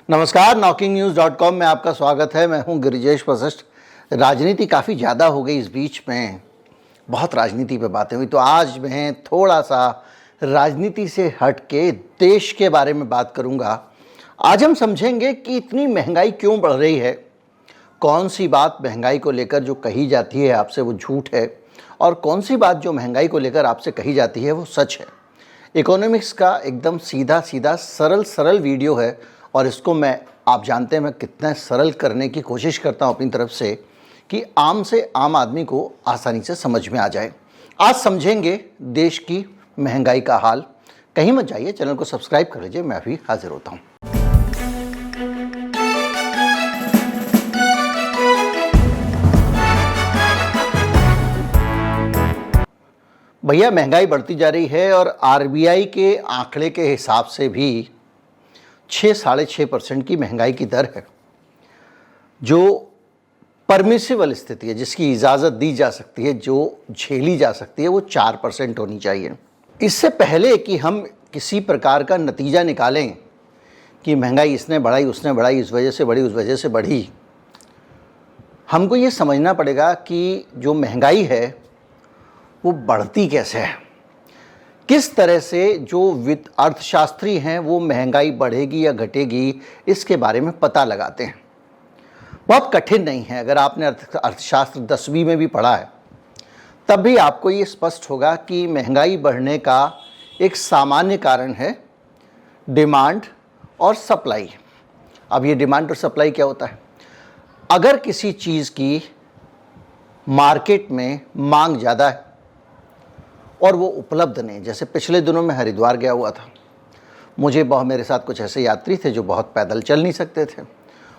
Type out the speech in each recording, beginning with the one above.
नमस्कार, knocking-news.com में आपका स्वागत है। मैं हूं गिरिजेश वशिष्ठ। राजनीति काफ़ी ज़्यादा हो गई इस बीच में, बहुत राजनीति पे बातें हुई, तो आज मैं थोड़ा सा राजनीति से हट के देश के बारे में बात करूंगा। आज हम समझेंगे कि इतनी महंगाई क्यों बढ़ रही है, कौन सी बात महंगाई को लेकर जो कही जाती है आपसे वो झूठ है और कौन सी बात जो महंगाई को लेकर आपसे कही जाती है वो सच है। इकोनॉमिक्स का एकदम सीधा सीधा सरल वीडियो है और इसको आप जानते हैं मैं कितना सरल करने की कोशिश करता हूं अपनी तरफ से कि आम से आम आदमी को आसानी से समझ में आ जाए। आज समझेंगे देश की महंगाई का हाल। कहीं मत जाइए, चैनल को सब्सक्राइब कर लीजिए, मैं अभी हाजिर होता हूं। भैया महंगाई बढ़ती जा रही है और आरबीआई के आंकड़े के हिसाब से भी 6-6.5% की महंगाई की दर है। जो परमिसिबल स्थिति है, जिसकी इजाज़त दी जा सकती है, जो झेली जा सकती है, वो 4% होनी चाहिए। इससे पहले कि हम किसी प्रकार का नतीजा निकालें कि महंगाई इसने बढ़ाई, उसने बढ़ाई, इस वजह से बढ़ी, उस वजह से बढ़ी, हमको ये समझना पड़ेगा कि जो महंगाई है वो बढ़ती कैसे है, किस तरह से जो वित्त अर्थशास्त्री हैं वो महंगाई बढ़ेगी या घटेगी इसके बारे में पता लगाते हैं। बहुत कठिन नहीं है। अगर आपने अर्थशास्त्र 10वीं में भी पढ़ा है तब भी आपको ये स्पष्ट होगा कि महंगाई बढ़ने का एक सामान्य कारण है डिमांड और सप्लाई। अब ये डिमांड और सप्लाई क्या होता है? अगर किसी चीज़ की मार्केट में मांग ज़्यादा है और वो उपलब्ध नहीं, जैसे पिछले दिनों में हरिद्वार गया हुआ था, मेरे साथ कुछ ऐसे यात्री थे जो बहुत पैदल चल नहीं सकते थे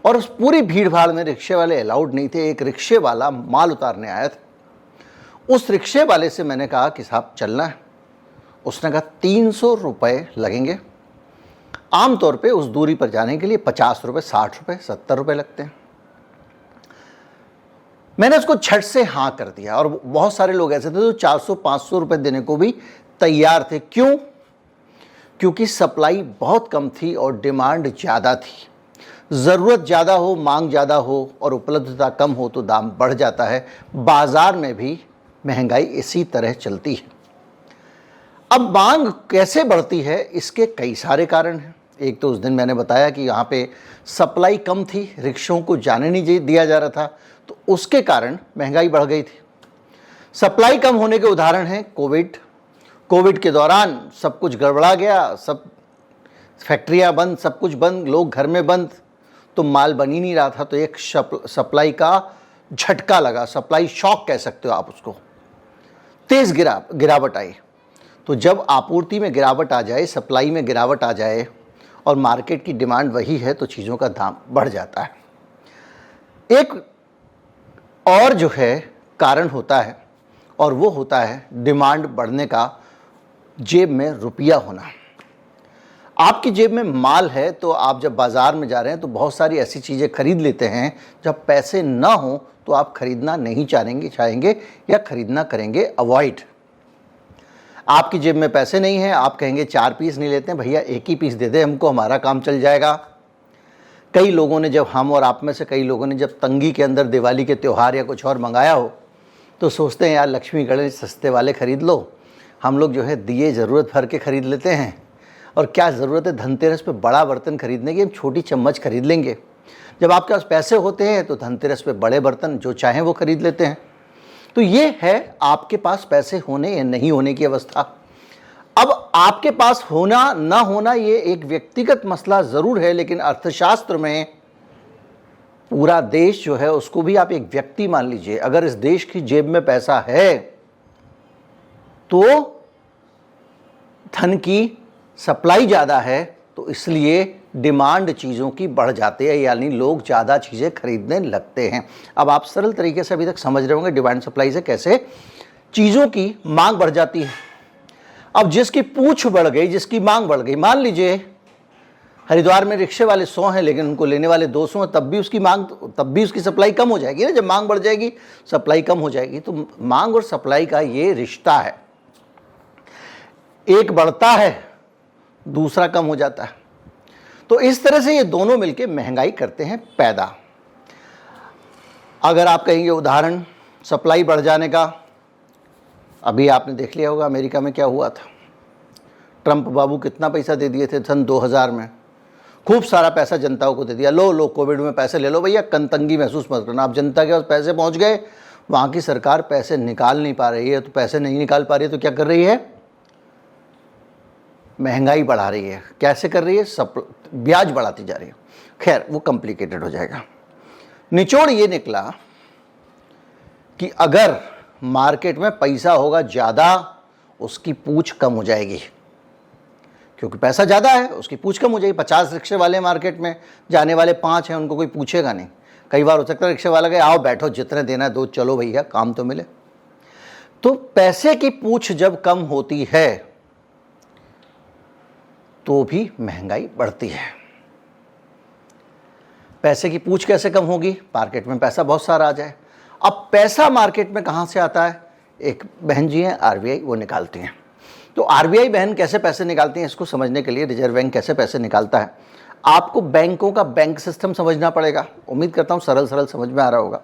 और उस पूरी भीड़ भाड़ में रिक्शे वाले अलाउड नहीं थे। एक रिक्शे वाला माल उतारने आया था। उस रिक्शे वाले से मैंने कहा कि साहब चलना है। उसने कहा 300 रुपये लगेंगे। आमतौर पे उस दूरी पर जाने के लिए 50 रुपये, 60 रुपये, 70 रुपये लगते हैं। मैंने उसको झट से हाँ कर दिया और बहुत सारे लोग ऐसे थे जो 400-500 रुपये देने को भी तैयार थे। क्यों? क्योंकि सप्लाई बहुत कम थी और डिमांड ज़्यादा थी। ज़रूरत ज़्यादा हो, मांग ज़्यादा हो और उपलब्धता कम हो तो दाम बढ़ जाता है। बाज़ार में भी महंगाई इसी तरह चलती है। अब मांग कैसे बढ़ती है, इसके कई सारे कारण हैं। एक तो उस दिन मैंने बताया कि यहाँ पे सप्लाई कम थी, रिक्शों को जाने नहीं दिया जा रहा था, तो उसके कारण महंगाई बढ़ गई थी। सप्लाई कम होने के उदाहरण हैं कोविड के दौरान सब कुछ गड़बड़ा गया, सब फैक्ट्रियां बंद, सब कुछ बंद, लोग घर में बंद, तो माल बन ही नहीं रहा था। तो एक सप्लाई का झटका लगा, सप्लाई शॉक कह सकते हो आप उसको। तेज़ गिरावट आई। तो जब आपूर्ति में गिरावट आ जाए, सप्लाई में गिरावट आ जाए और मार्केट की डिमांड वही है तो चीज़ों का दाम बढ़ जाता है। एक और जो है कारण होता है और वो होता है डिमांड बढ़ने का जेब में रुपया होना। आपकी जेब में माल है तो आप जब बाज़ार में जा रहे हैं तो बहुत सारी ऐसी चीज़ें खरीद लेते हैं। जब पैसे ना हो तो आप खरीदना नहीं चाहेंगे या खरीदना करेंगे अवॉइड। आपकी जेब में पैसे नहीं हैं, आप कहेंगे 4 पीस नहीं लेते हैं, भैया 1 ही पीस दे दे हमको, हमारा काम चल जाएगा। कई लोगों ने, जब हम और आप में से कई लोगों ने जब तंगी के अंदर दिवाली के त्यौहार या कुछ और मंगाया हो तो सोचते हैं यार लक्ष्मी गणेश सस्ते वाले ख़रीद लो। हम लोग जो है दिए ज़रूरत भर के ख़रीद लेते हैं और क्या ज़रूरत है धनतेरस पे बड़ा बर्तन खरीदने की, हम छोटी चम्मच खरीद लेंगे। जब आपके पास पैसे होते हैं तो धनतेरस पे बड़े बर्तन जो चाहें वो खरीद लेते हैं। तो ये है आपके पास पैसे होने या नहीं होने की अवस्था। अब आपके पास होना ना होना ये एक व्यक्तिगत मसला ज़रूर है, लेकिन अर्थशास्त्र में पूरा देश जो है उसको भी आप एक व्यक्ति मान लीजिए। अगर इस देश की जेब में पैसा है तो धन की सप्लाई ज़्यादा है, तो इसलिए डिमांड चीज़ों की बढ़ जाती है, यानी लोग ज़्यादा चीज़ें खरीदने लगते हैं। अब आप सरल तरीके से अभी तक समझ रहे होंगे डिमांड सप्लाई से कैसे चीज़ों की मांग बढ़ जाती है। अब जिसकी पूछ बढ़ गई, जिसकी मांग बढ़ गई, मान लीजिए हरिद्वार में रिक्शे वाले 100 हैं लेकिन उनको लेने वाले 200 हैं, तब भी उसकी सप्लाई कम हो जाएगी ना। जब मांग बढ़ जाएगी सप्लाई कम हो जाएगी। तो मांग और सप्लाई का ये रिश्ता है, एक बढ़ता है दूसरा कम हो जाता है। तो इस तरह से ये दोनों मिलकर महंगाई करते हैं पैदा। अगर आप कहेंगे उदाहरण सप्लाई बढ़ जाने का, अभी आपने देख लिया होगा अमेरिका में क्या हुआ था। ट्रंप बाबू कितना पैसा दे दिए थे सन 2000 में, खूब सारा पैसा जनताओं को दे दिया, लो कोविड में पैसे ले लो भैया, तंगी महसूस मत करना। आप जनता के पास पैसे पहुंच गए, वहाँ की सरकार पैसे निकाल नहीं पा रही है, तो पैसे नहीं निकाल पा रही है तो क्या कर रही है, महंगाई बढ़ा रही है। कैसे कर रही है, ब्याज बढ़ाती जा रही है। खैर वो कॉम्प्लिकेटेड हो जाएगा। निचोड़ ये निकला कि अगर मार्केट में पैसा होगा ज़्यादा, उसकी पूछ कम हो जाएगी, क्योंकि पैसा ज़्यादा है उसकी पूछ कम हो जाएगी। 50 रिक्शे वाले मार्केट में, जाने वाले 5 हैं, उनको कोई पूछेगा नहीं। कई बार हो सकता है रिक्शे वाला कहे आओ बैठो, जितने देना है दो, चलो भैया काम तो मिले। तो पैसे की पूछ जब कम होती है तो भी महंगाई बढ़ती है। पैसे की पूछ कैसे कम होगी, मार्केट में पैसा बहुत सारा आ जाए। अब पैसा मार्केट में कहाँ से आता है, एक बहन जी हैं आरबीआई, वो निकालती हैं। तो आरबीआई बहन कैसे पैसे निकालती हैं, इसको समझने के लिए रिजर्व बैंक कैसे पैसे निकालता है, आपको बैंकों का बैंक सिस्टम समझना पड़ेगा। उम्मीद करता हूँ सरल समझ में आ रहा होगा।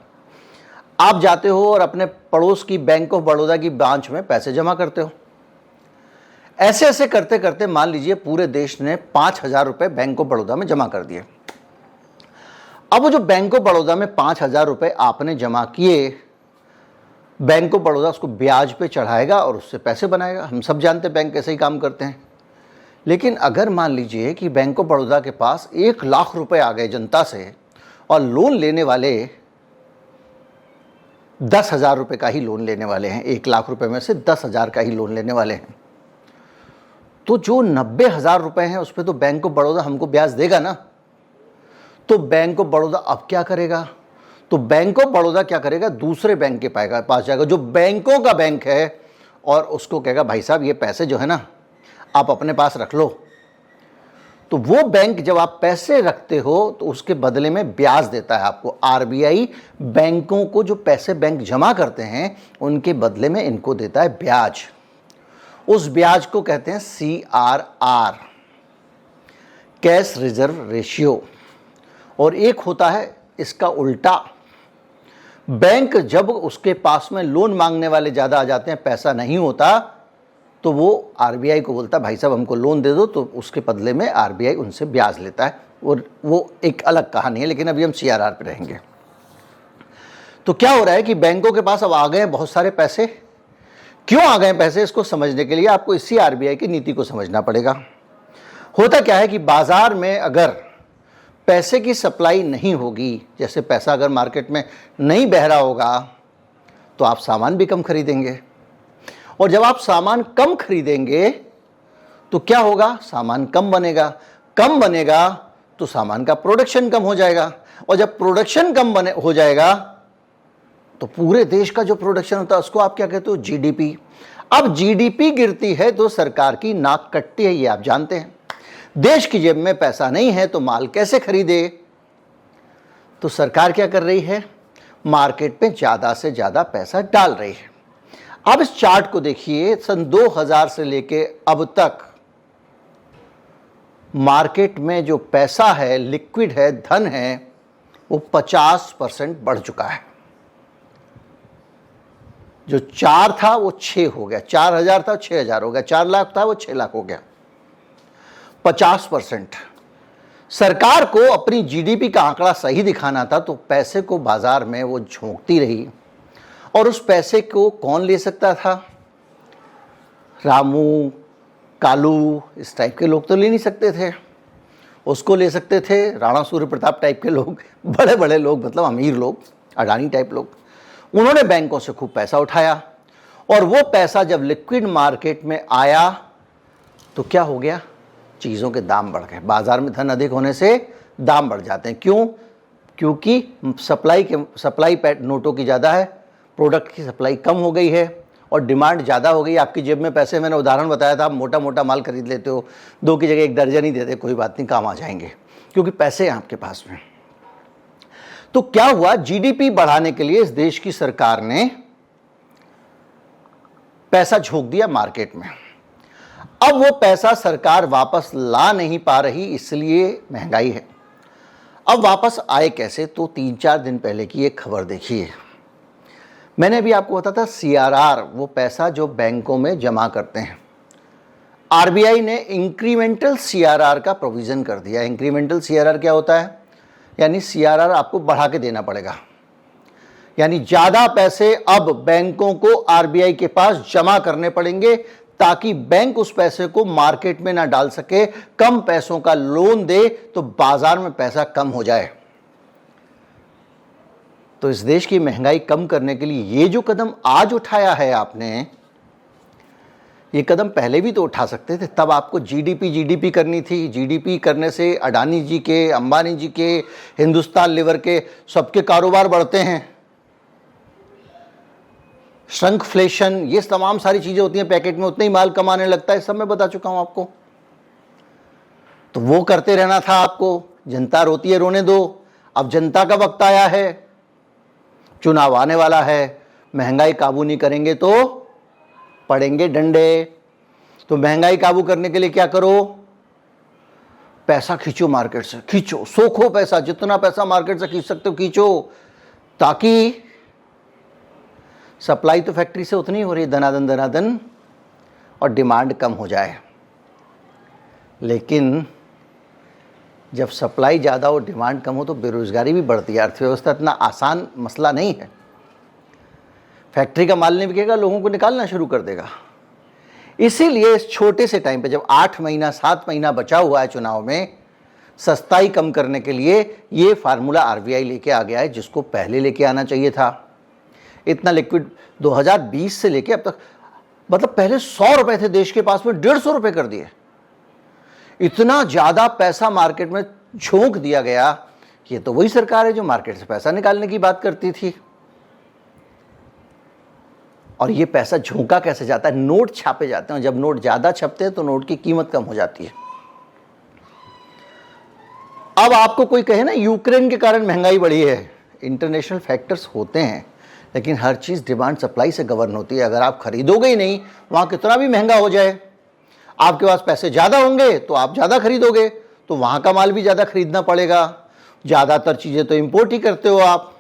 आप जाते हो और अपने पड़ोस की बैंक ऑफ बड़ौदा की ब्रांच में पैसे जमा करते हो। ऐसे ऐसे करते करते मान लीजिए पूरे देश ने 5,000 रुपये बैंक ऑफ बड़ौदा में जमा कर दिए। अब वो जो बैंक ऑफ बड़ौदा में 5,000 रुपये आपने जमा किए, बैंक ऑफ बड़ौदा उसको ब्याज पे चढ़ाएगा और उससे पैसे बनाएगा। हम सब जानते हैं बैंक कैसे ही काम करते हैं। लेकिन अगर मान लीजिए कि बैंक ऑफ बड़ौदा के पास 1 लाख रुपए आ गए जनता से, और लोन लेने वाले 10,000 रुपये का ही लोन लेने वाले हैं, 1 लाख रुपए में से 10,000 का ही लोन लेने वाले हैं, तो जो 90,000 रुपये हैं उस पर तो बैंक ऑफ बड़ौदा हमको ब्याज देगा ना। तो बैंक ऑफ बड़ौदा अब क्या करेगा, तो बैंक ऑफ बड़ौदा क्या करेगा, दूसरे बैंक के पास जाएगा जो बैंकों का बैंक है, और उसको कहेगा भाई साहब ये पैसे जो है ना आप अपने पास रख लो। तो वो बैंक जब आप पैसे रखते हो तो उसके बदले में ब्याज देता है आपको। आरबीआई बैंकों को जो पैसे बैंक जमा करते हैं उनके बदले में इनको देता है ब्याज। उस ब्याज को कहते हैं CRR, कैश रिजर्व रेशियो। और एक होता है इसका उल्टा, बैंक जब उसके पास में लोन मांगने वाले ज़्यादा आ जाते हैं, पैसा नहीं होता, तो वो आरबीआई को बोलता है भाई साहब हमको लोन दे दो, तो उसके बदले में आरबीआई उनसे ब्याज लेता है। और वो एक अलग कहानी है, लेकिन अभी हम CRR पे रहेंगे। तो क्या हो रहा है कि बैंकों के पास अब आ गए बहुत सारे पैसे। क्यों आ गए पैसे, इसको समझने के लिए आपको इसी आरबीआई की नीति को समझना पड़ेगा। होता क्या है कि बाजार में अगर पैसे की सप्लाई नहीं होगी, जैसे पैसा अगर मार्केट में नहीं बह रहा होगा, तो आप सामान भी कम खरीदेंगे, और जब आप सामान कम खरीदेंगे तो क्या होगा, सामान कम बनेगा तो सामान का प्रोडक्शन कम हो जाएगा, और जब प्रोडक्शन कम हो जाएगा तो पूरे देश का जो प्रोडक्शन होता है उसको आप क्या कहते हो, जीडीपी। अब जीडीपी गिरती है तो सरकार की नाक कटती है, ये आप जानते हैं। देश की जेब में पैसा नहीं है तो माल कैसे खरीदे, तो सरकार क्या कर रही है, मार्केट में ज़्यादा से ज़्यादा पैसा डाल रही है। अब इस चार्ट को देखिए, सन 2000 से लेके अब तक मार्केट में जो पैसा है, लिक्विड है, धन है, वो 50% बढ़ चुका है। जो 4 था वो 6 हो गया, 4,000 था 6,000 हो गया, 4 लाख था वो 6 लाख हो गया, 50%। सरकार को अपनी जीडीपी का आंकड़ा सही दिखाना था तो पैसे को बाजार में वो झोंकती रही, और उस पैसे को कौन ले सकता था, रामू, कालू, इस टाइप के लोग तो ले नहीं सकते थे। उसको ले सकते थे राणा सूर्य प्रताप टाइप के लोग, बड़े बड़े लोग, मतलब अमीर लोग, अडानी टाइप लोग। उन्होंने बैंकों से खूब पैसा उठाया, और वो पैसा जब लिक्विड मार्केट में आया तो क्या हो गया, चीज़ों के दाम बढ़ गए। बाजार में धन अधिक होने से दाम बढ़ जाते हैं। क्यों, क्योंकि सप्लाई नोटों की ज़्यादा है, प्रोडक्ट की सप्लाई कम हो गई है और डिमांड ज़्यादा हो गई। आपकी जेब में पैसे, मैंने उदाहरण बताया था, आप मोटा मोटा माल खरीद लेते हो, 2 की जगह 1 दर्जन ही देते, कोई बात नहीं, काम आ जाएंगे, क्योंकि पैसे हैं आपके पास में। तो क्या हुआ, जीडीपी बढ़ाने के लिए इस देश की सरकार ने पैसा झोंक दिया मार्केट में। अब वो पैसा सरकार वापस ला नहीं पा रही, इसलिए महंगाई है। अब वापस आए कैसे, तो 3-4 दिन पहले की एक खबर देखिए। मैंने अभी आपको बताया था CRR, वो पैसा जो बैंकों में जमा करते हैं, RBI ने इंक्रीमेंटल CRR का प्रोविज़न कर दिया। इंक्रीमेंटल CRR क्या होता है, यानी CRR आपको बढ़ा के देना पड़ेगा, यानी ज़्यादा पैसे अब बैंकों को RBI के पास जमा करने पड़ेंगे, ताकि बैंक उस पैसे को मार्केट में ना डाल सके, कम पैसों का लोन दे तो बाजार में पैसा कम हो जाए। तो इस देश की महंगाई कम करने के लिए ये जो कदम आज उठाया है आपने, ये कदम पहले भी तो उठा सकते थे। तब आपको जीडीपी करनी थी। जीडीपी करने से अडानी जी के, अंबानी जी के, हिंदुस्तान लीवर के सबके कारोबार बढ़ते हैं। श्रृंखफ्लेशन, ये तमाम सारी चीजें होती हैं, पैकेट में उतना ही माल कमाने लगता है, सब मैं बता चुका हूं आपको। तो वो करते रहना था आपको। जनता रोती है, रोने दो। अब जनता का वक्त आया है, चुनाव आने वाला है। महंगाई काबू नहीं करेंगे तो पड़ेंगे डंडे। तो महंगाई काबू करने के लिए क्या करो, पैसा खींचो मार्केट से, खींचो, सोखो पैसा, जितना पैसा मार्केट से खींच सकते हो खींचो, ताकि सप्लाई तो फैक्ट्री से उतनी हो रही है दनादन, और डिमांड कम हो जाए। लेकिन जब सप्लाई ज़्यादा हो, डिमांड कम हो, तो बेरोजगारी भी बढ़ती है। अर्थव्यवस्था इतना आसान मसला नहीं है। फैक्ट्री का माल नहीं बिकेगा, लोगों को निकालना शुरू कर देगा। इसीलिए इस छोटे से टाइम पे, जब 8 महीना 7 महीना बचा हुआ है चुनाव में, सस्ताई कम करने के लिए ये फार्मूला RBI लेके आ गया है, जिसको पहले लेके आना चाहिए था। इतना लिक्विड 2020 से लेके अब तक, मतलब पहले 100 रुपए थे देश के पास में, 150 रुपए कर दिए। इतना ज्यादा पैसा मार्केट में झोंक दिया गया। ये तो वही सरकार है जो मार्केट से पैसा निकालने की बात करती थी। और ये पैसा झोंका कैसे जाता है, नोट छापे जाते हैं। जब नोट ज्यादा छपते हैं तो नोट की कीमत कम हो जाती है। अब आपको कोई कहे ना यूक्रेन के कारण महंगाई बढ़ी है, इंटरनेशनल फैक्टर्स होते हैं, लेकिन हर चीज डिमांड सप्लाई से गवर्न होती है। अगर आप खरीदोगे ही नहीं, वहां कितना भी महंगा हो जाए, आपके पास पैसे ज्यादा होंगे तो आप ज्यादा खरीदोगे, तो वहां का माल भी ज्यादा खरीदना पड़ेगा। ज्यादातर चीजें तो इंपोर्ट ही करते हो आप।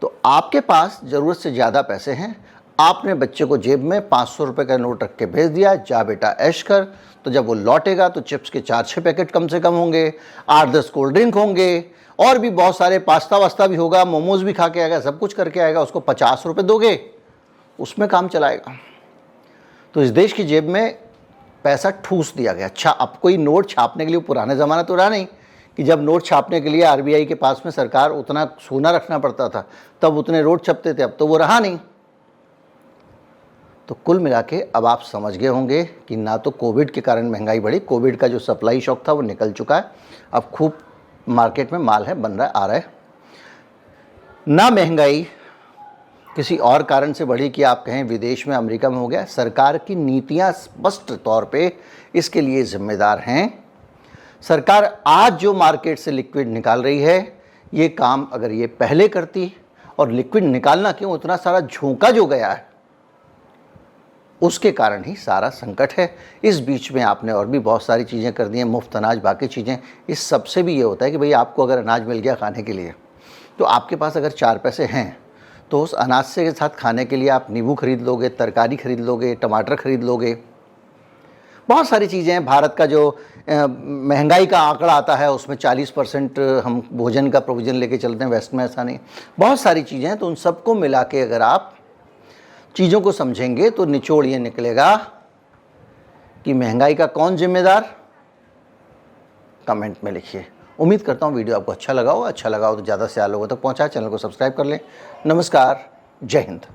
तो आपके पास जरूरत से ज्यादा पैसे हैं, आपने बच्चे को जेब में 500 रुपए का नोट रख के भेज दिया, जा बेटा ऐश कर। तो जब वो लौटेगा तो चिप्स के 4-6 पैकेट कम से कम होंगे, 8-10 कोल्ड ड्रिंक होंगे, और भी बहुत सारे, पास्ता वास्ता भी होगा, मोमोज भी खा के आएगा, सब कुछ करके आएगा। उसको 50 रुपए दोगे, उसमें काम चलाएगा। तो इस देश की जेब में पैसा ठूस दिया गया। अच्छा, अब कोई नोट छापने के लिए, पुराने ज़माना तो रहा नहीं कि जब नोट छापने के लिए RBI के पास में सरकार उतना सोना रखना पड़ता था, तब उतने नोट छपते थे। अब तो वो रहा नहीं। तो कुल मिला के अब आप समझ गए होंगे कि ना तो कोविड के कारण महंगाई बढ़ी, कोविड का जो सप्लाई शॉक था वो निकल चुका है। अब खूब मार्केट में माल है, बन रहा है, आ रहा है। ना महंगाई किसी और कारण से बढ़ी कि आप कहें विदेश में, अमेरिका में हो गया। सरकार की नीतियां स्पष्ट तौर पे इसके लिए जिम्मेदार हैं। सरकार आज जो मार्केट से लिक्विड निकाल रही है, ये काम अगर ये पहले करती, और लिक्विड निकालना क्यों, इतना सारा झोंका जो गया है, उसके कारण ही सारा संकट है। इस बीच में आपने और भी बहुत सारी चीज़ें कर दी हैं, मुफ्त अनाज, बाकी चीज़ें। इस सबसे भी ये होता है कि भाई आपको अगर अनाज मिल गया खाने के लिए, तो आपके पास अगर 4 पैसे हैं, तो उस अनाज से के साथ खाने के लिए आप नींबू खरीद लोगे, तरकारी खरीद लोगे, टमाटर खरीद लोगे, बहुत सारी चीज़ें हैं। भारत का जो महंगाई का आंकड़ा आता है, उसमें 40% हम भोजन का प्रोविज़न लेके चलते हैं, वेस्ट में ऐसा नहीं। बहुत सारी चीज़ें हैं। तो उन सबको मिला के अगर आप चीज़ों को समझेंगे तो निचोड़ ये निकलेगा कि महंगाई का कौन जिम्मेदार, कमेंट में लिखिए। उम्मीद करता हूँ वीडियो आपको अच्छा लगा हो। अच्छा लगा हो तो ज़्यादा से ज़्यादा लोगों तक पहुँचाए। चैनल को सब्सक्राइब कर लें। नमस्कार, जय हिंद।